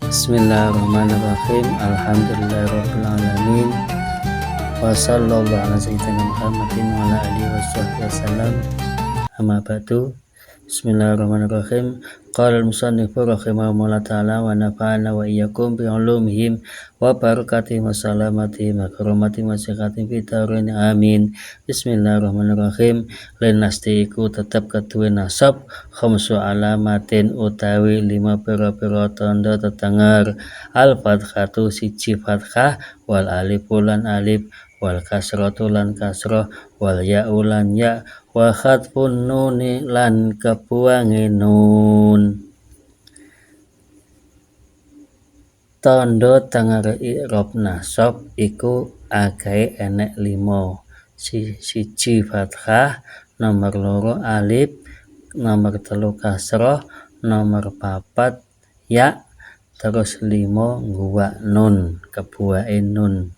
Bismillahirrahmanirrahim. Alhamdulillahirabbil alamin. Wa sallallahu ala sayyidina Muhammadin wa ala alihi washabbihi wasallam. Amma ba'du. Bismillahirrahmanirrahim. Qala al-musannif rahimahullah ta'ala wa nafa'ana wa iyyakum bi ulumihim wa barakatihim wa salamatihim wa karomatihim wa sikhatihim fi darin amin. Bismillahirrahmanirrahim. Lenasti iku tetep keduwe nasab khamsu alamatin utawi 5 pira-pira tanda tetenger. Al-fathatu siji fathah wal alifu lan alif wal kasratu lan kasrah wal ya'u lan ya wa khatfun nuni lan kebuange nun. Tanda tenger i'rab nasab iku agahe enek 5. Siji fathah, nomor 2 alif, nomor 3 kasrah, nomor 4 ya, terus 5 guwa nun, kebuahe nun.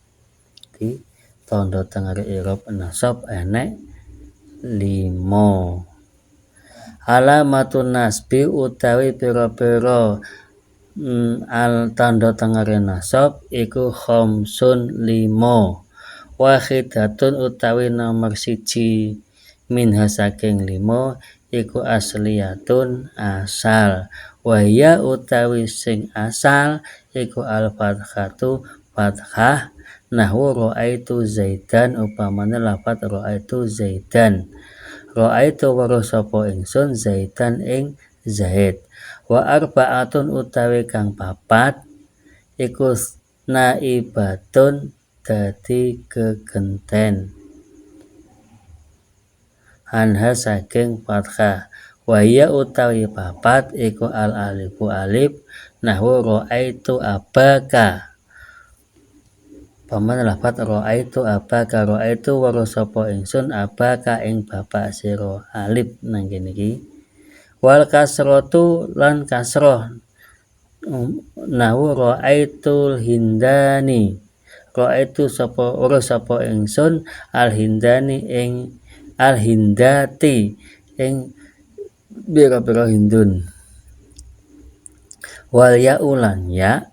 Di tanda tenger i'rab nasab enek 5. Alamatun nasbi utawi pira-pira tanda tenger nasab iku khamsun 5. Wahidatun utawi nomor 1 minha saking 5 iku asliyatun asal. Wahya utawi sing asal iku al-fathatu fathah. Nahwu ra'aitu zaidan upamane lafaz ra'aitu zaidan. Ra'aitu weruh sapa ingsun zaidan ing zaid. Wa arba'atun utawi kang 4 iku naibatun dadi gegenten. Anha saking fathah. Wahya utawi 4 iku al-alifu alif. Nahwu ra'aitu abaka. Paman lafaz ra'aitu abaka, ra'aitu weruh sapa ingsun abaka ing bapak sira, alif nang kene iki. Wal kasratu lan kasrah. Nahwu ra'aitul hindani. Ra'aitu sapa weruh sapa ingsun al hindani ing al hindati ing bira-bira hindun. Wal ya'u lan ya.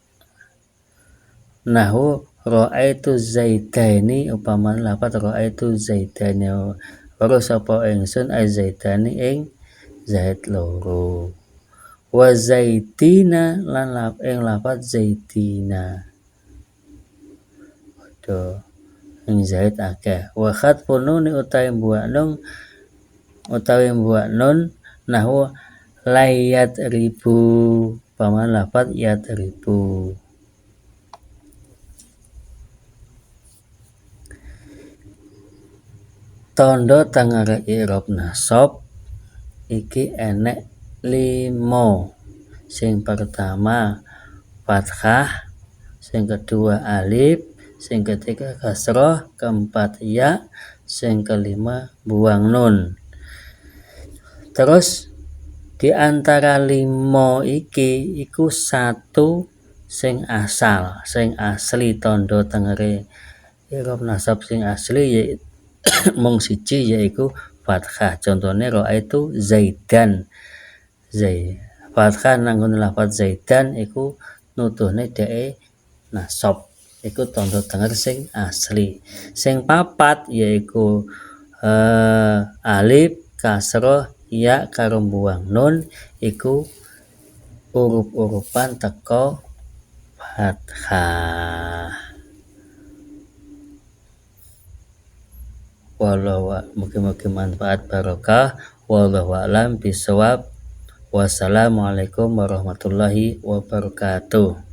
Nahwu ra'aitu zaidaini upaman lafaz ra'aitu zaidaini weruh sapa ingsun zaidani ing zaid loro. Wa zaidina lan ing lafaz zaidina ing zaid akeh. Wa khatfun nun utawi mbuak nun nahwu layat ribu upaman lafaz yat ribu. Tanda tenger i'rab nasab iki enek 5. Sing pertama fathah, sing kedua alif, sing ketiga kasrah, keempat ya, sing kelima buang nun. Terus di antara 5 iki iku 1 sing asal, sing asli tanda tengere i'rab nasab sing asli yaitu mung siji yaiku fathah. Contone ra'aitu zaidan. Fathah nang ngene lafaz zaidan iku nuduhne dheke nasab. Iku tanda tenger sing asli. Sing 4 yaiku alif, kasrah, ya karo buang nun iku urup-urupan teko fathah. Wallahu mugi-mugi manfaat barokah. Wallahu a'lam bishawab. Wassalamualaikum warahmatullahi wabarakatuh.